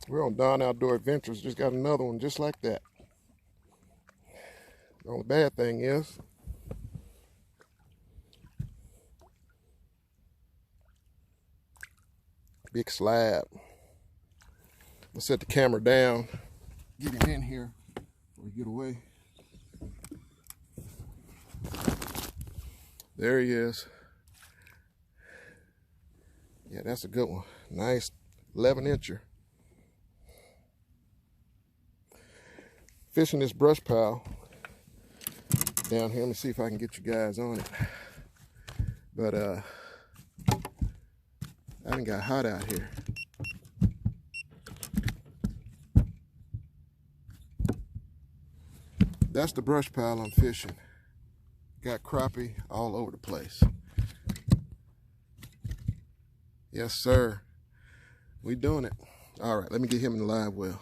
We're on Don Outdoor Adventures. Just got another one just like that. The only bad thing is big slab. Let's set the camera down. Get him in here before we get away. There he is. Yeah, that's a good one. Nice 11-incher. Fishing this brush pile down here. Let me see if I can get you guys on it. But I done got hot out here. That's the brush pile I'm fishing. Got crappie all over the place. Yes, sir. We doing it. All right, let me get him in the live well.